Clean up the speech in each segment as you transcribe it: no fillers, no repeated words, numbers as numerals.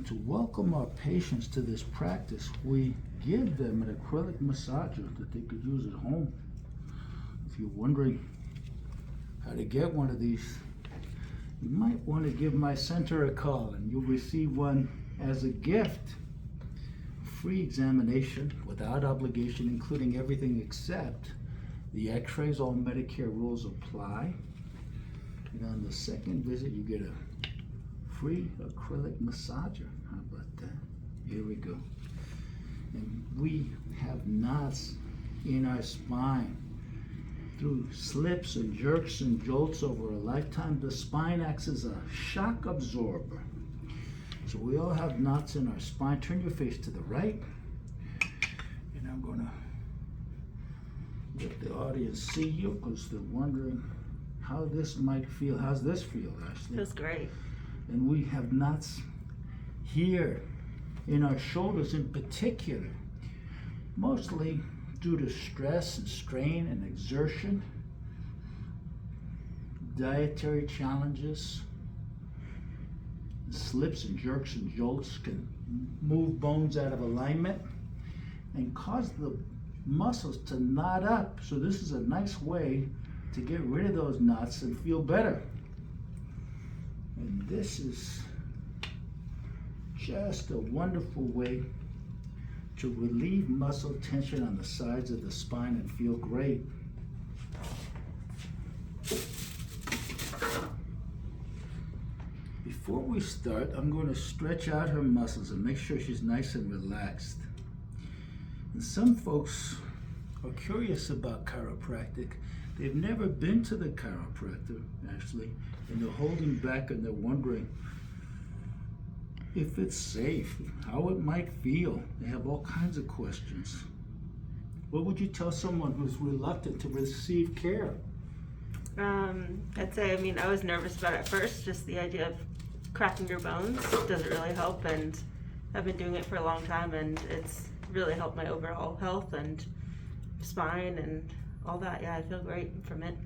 to welcome our patients to this practice, we give them an acrylic massager that they could use at home. If you're wondering how to get one of these, you might want to give my center a call and you'll receive one as a gift. Free examination without obligation, including everything except the x-rays. All Medicare rules apply. And on the second visit, you get a free acrylic massager. How about that? Here we go. And we have knots in our spine. Through slips and jerks and jolts over a lifetime, the spine acts as a shock absorber. So we all have knots in our spine. Turn your face to the right. And I'm going to let the audience see you because they're wondering how this might feel. How's this feel, Ashley? Feels great. And we have knots here in our shoulders in particular, mostly due to stress and strain and exertion, dietary challenges. Slips and jerks and jolts can move bones out of alignment and cause the muscles to knot up. So this is a nice way to get rid of those knots and feel better. And this is just a wonderful way to relieve muscle tension on the sides of the spine and feel great. Before we start, I'm going to stretch out her muscles and make sure she's nice and relaxed. And some folks are curious about chiropractic. They've never been to the chiropractor, actually, and they're holding back and they're wondering if it's safe, how it might feel. They have all kinds of questions. What would you tell someone who's reluctant to receive care? I'd say, I was nervous about it at first, just the idea of cracking your bones doesn't really help, and I've been doing it for a long time, and it's really helped my overall health and spine and all that. Yeah, I feel great from it.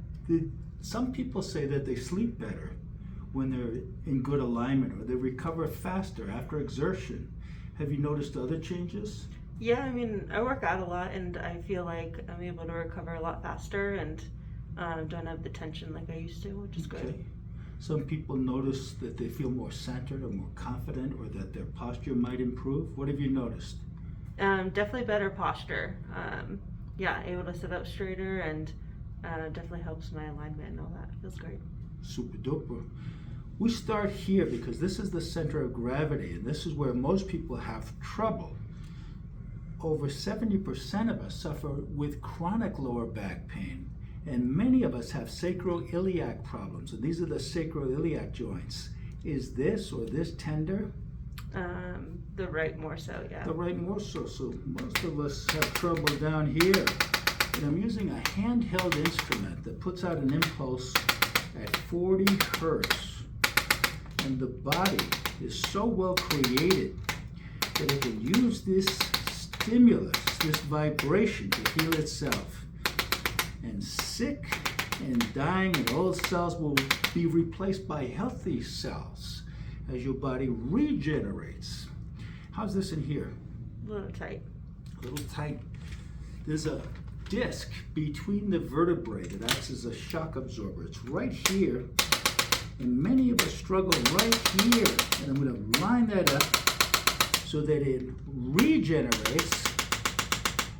Some people say that they sleep better when they're in good alignment, or they recover faster after exertion. Have you noticed other changes? Yeah, I work out a lot, and I feel like I'm able to recover a lot faster, and don't have the tension like I used to, which is good. Some people notice that they feel more centered or more confident, or that their posture might improve. What have you noticed? Definitely better posture. Able to sit up straighter, and definitely helps my alignment and all that. Feels great. Super duper. We start here because this is the center of gravity, and this is where most people have trouble. Over 70% of us suffer with chronic lower back pain, and many of us have sacroiliac problems, and these are the sacroiliac joints. Is this or this tender? The right more so, yeah. The right more so. So most of us have trouble down here. And I'm using a handheld instrument that puts out an impulse at 40 hertz. And the body is so well created that it can use this stimulus, this vibration, to heal itself. And sick and dying and old cells will be replaced by healthy cells as your body regenerates. How's this in here? A little tight. A little tight. There's a disc between the vertebrae that acts as a shock absorber. It's right here, and many of us struggle right here. And I'm going to line that up so that it regenerates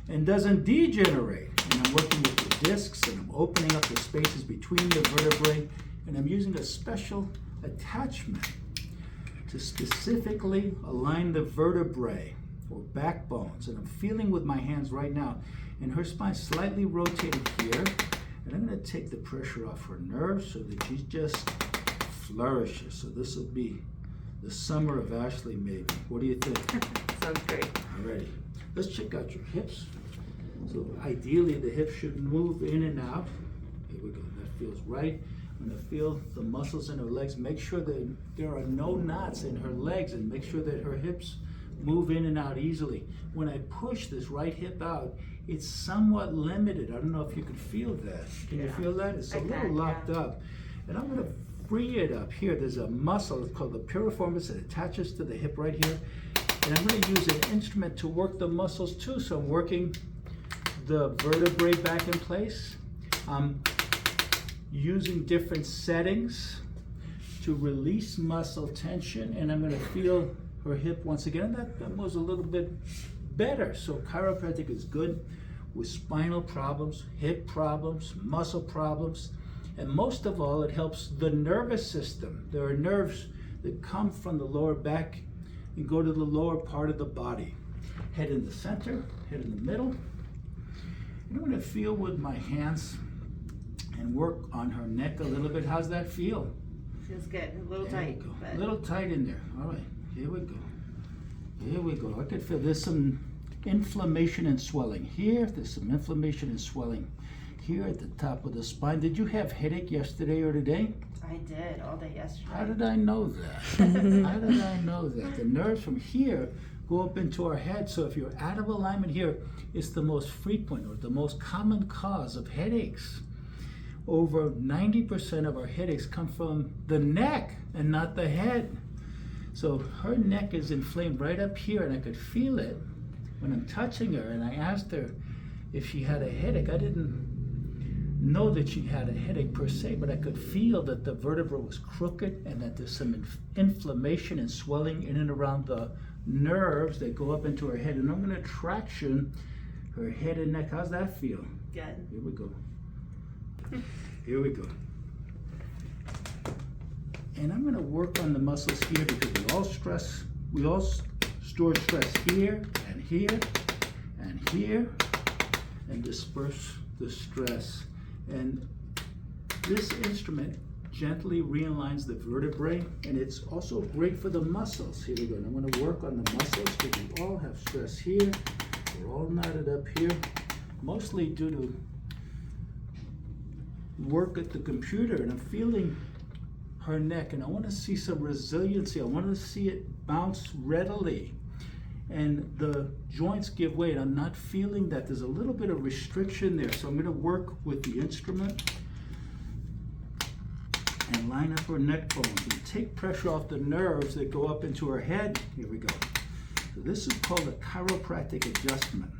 and doesn't degenerate. And I'm working with the discs, and I'm opening up the spaces between the vertebrae, and I'm using a special attachment to specifically align the vertebrae or backbones. And I'm feeling with my hands right now, and her spine slightly rotated here, and I'm going to take the pressure off her nerves so that she just flourishes. So this will be the summer of Ashley, maybe. What do you think? Sounds great. Alrighty, let's check out your hips. So ideally the hips should move in and out. Here we go, that feels right. I'm going to feel the muscles in her legs. Make sure that there are no knots in her legs, and make sure that her hips move in and out easily. When I push this right hip out, it's somewhat limited. I don't know if you can feel that. Can you feel that? It's a little locked up. And I'm going to free it up. Here, there's a muscle called the piriformis that attaches to the hip right here. And I'm going to use an instrument to work the muscles too. So I'm working the vertebrae back in place. I'm using different settings to release muscle tension, and I'm going to feel her hip once again. That moves a little bit better. So chiropractic is good with spinal problems, hip problems, muscle problems, and most of all, it helps the nervous system. There are nerves that come from the lower back and go to the lower part of the body. Head in the center, head in the middle. And I'm going to feel with my hands and work on her neck a little bit. How's that feel? Feels good. A little There we tight. go. But A little tight in there. All right, here we go. Here we go. I could feel there's some inflammation and swelling. Here, there's some inflammation and swelling. Here at the top of the spine. Did you have headache yesterday or today? I did all day yesterday. How did I know that? How did I know that? The nerves from here go up into our head. So if you're out of alignment here, it's the most frequent or the most common cause of headaches. Over 90% of our headaches come from the neck and not the head. So her neck is inflamed right up here, and I could feel it when I'm touching her. And I asked her if she had a headache. I didn't know that she had a headache per se, but I could feel that the vertebra was crooked and that there's some inflammation and swelling in and around the nerves that go up into her head. And I'm going to traction her head and neck. How's that feel? Good. Here we go. Here we go. And I'm going to work on the muscles here because we all store stress here and here and here and disperse the stress. And this instrument gently realigns the vertebrae, and it's also great for the muscles. Here we go. And I'm going to work on the muscles because we all have stress here. We're all knotted up here, mostly due to work at the computer, and I'm feeling her neck, and I want to see some resiliency. I want to see it bounce readily, and the joints give way, and I'm not feeling that. There's a little bit of restriction there, so I'm going to work with the instrument and line up her neck bones and take pressure off the nerves that go up into her head. Here we go. So this is called a chiropractic adjustment.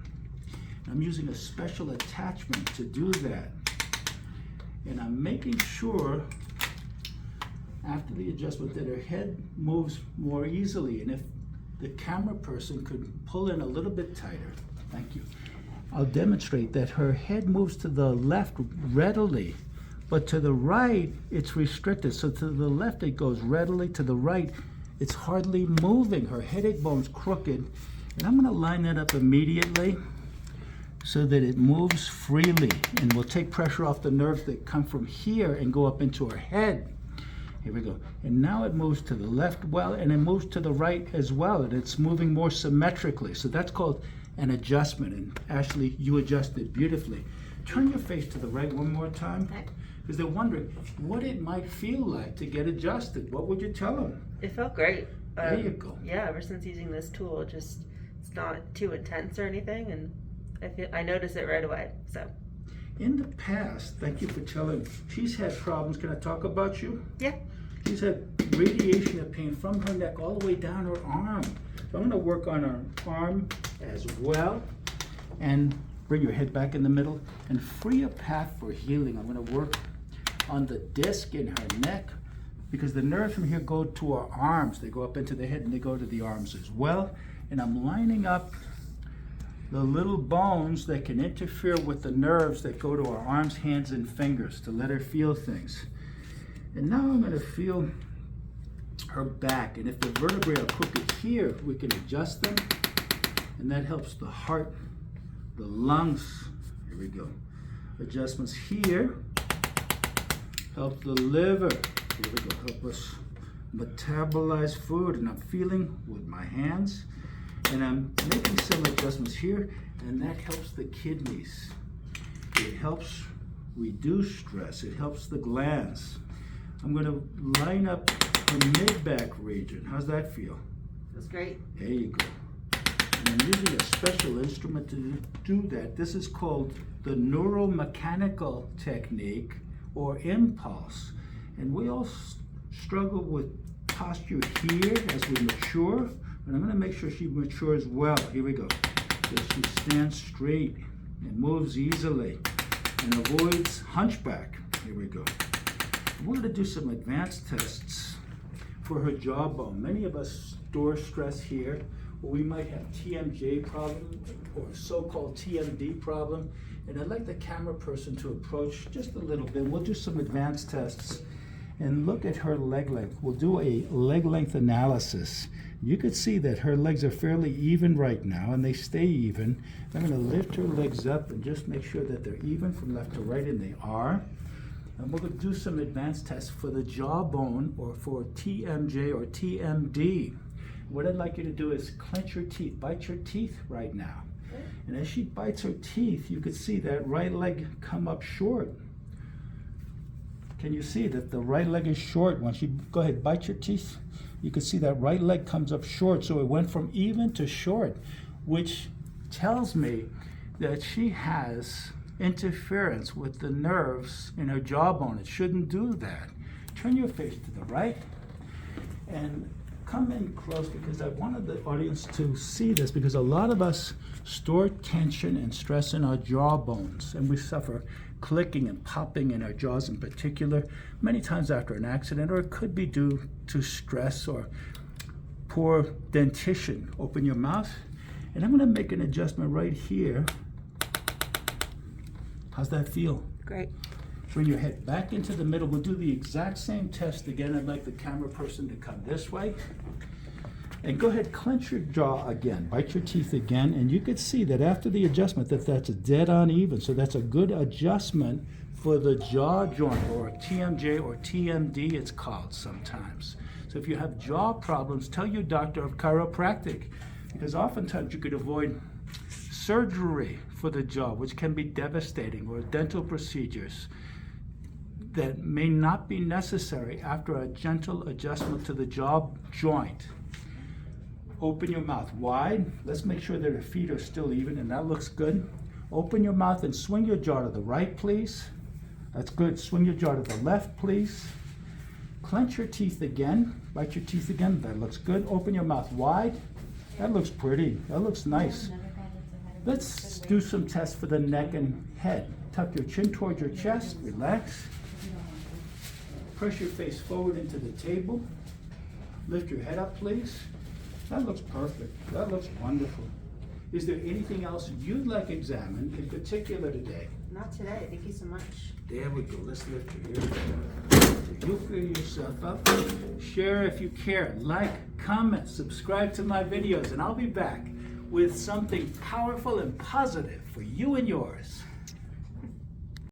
I'm using a special attachment to do that. And I'm making sure after the adjustment that her head moves more easily. And if the camera person could pull in a little bit tighter, thank you. I'll demonstrate that her head moves to the left readily, but to the right, it's restricted. So to the left, it goes readily. To the right, it's hardly moving. Her headache bone's crooked. And I'm gonna line that up immediately so that it moves freely, and we'll take pressure off the nerves that come from here and go up into her head. Here we go. And now it moves to the left well, and it moves to the right as well, and it's moving more symmetrically. So that's called an adjustment, and Ashley, you adjusted beautifully. Turn your face to the right one more time, because they're wondering what it might feel like to get adjusted. What would you tell them? It felt great. There you go. Yeah, ever since using this tool, it's not too intense or anything, and I notice it right away. So in the past, thank you for telling, she's had problems. Can I talk about you? yeah. She's had radiation of pain from her neck all the way down her arm. So I'm going to work on her arm as well, and bring your head back in the middle and free a path for healing. I'm going to work on the disc in her neck because the nerves from here go to our arms. They go up into the head and they go to the arms as well. And I'm lining up the little bones that can interfere with the nerves that go to our arms, hands, and fingers to let her feel things. And now I'm going to feel her back. And if the vertebrae are crooked here, we can adjust them. And that helps the heart, the lungs. Here we go. Adjustments here. Help the liver. Here we go. Help us metabolize food. And I'm feeling with my hands. And I'm making some adjustments here, and that helps the kidneys. It helps reduce stress. It helps the glands. I'm going to line up the mid-back region. How's that feel? Feels great. There you go. And I'm using a special instrument to do that. This is called the neuromechanical technique or impulse. And we all struggle with posture here as we mature, but I'm going to make sure she matures well. Here we go. So she stands straight and moves easily and avoids hunchback. Here we go. We're going to do some advanced tests for her jawbone. Many of us store stress here, or we might have TMJ problem or so-called TMD problem. And I'd like the camera person to approach just a little bit. We'll do some advanced tests and look at her leg length. We'll do a leg length analysis. You could see that her legs are fairly even right now, and they stay even. I'm going to lift her legs up and just make sure that they're even from left to right, and they are. And we're going to do some advanced tests for the jawbone or for TMJ or TMD. What I'd like you to do is clench your teeth, bite your teeth right now. And as she bites her teeth, you could see that right leg come up short. Can you see that the right leg is short? Once you go ahead, bite your teeth, you can see that right leg comes up short. So it went from even to short, which tells me that she has interference with the nerves in her jawbone. It shouldn't do that. Turn your face to the right and come in close, because I wanted the audience to see this, because a lot of us store tension and stress in our jawbones, and we suffer clicking and popping in our jaws in particular, many times after an accident, or it could be due to stress or poor dentition. Open your mouth, and I'm going to make an adjustment right here. How's that feel? Great. Bring your head back into the middle. We'll do the exact same test again. I'd like the camera person to come this way. And go ahead, clench your jaw again, bite your teeth again, and you could see that after the adjustment that's dead on even. So that's a good adjustment for the jaw joint, or TMJ or TMD it's called sometimes. So if you have jaw problems, tell your doctor of chiropractic, because oftentimes you could avoid surgery for the jaw, which can be devastating, or dental procedures that may not be necessary after a gentle adjustment to the jaw joint. Open your mouth wide. Let's make sure that her feet are still even, and that looks good. Open your mouth and swing your jaw to the right, please. That's good. Swing your jaw to the left, please. Clench your teeth again. Bite your teeth again. That looks good. Open your mouth wide. That looks pretty. That looks nice. Let's do some tests for the neck and head. Tuck your chin towards your chest. Relax. Press your face forward into the table. Lift your head up, please. That looks perfect. That looks wonderful. Is there anything else you'd like examined in particular today? Not today. Thank you so much. There we go. Let's lift your ear. You fill yourself up. Share if you care. Like, comment, subscribe to my videos, and I'll be back with something powerful and positive for you and yours.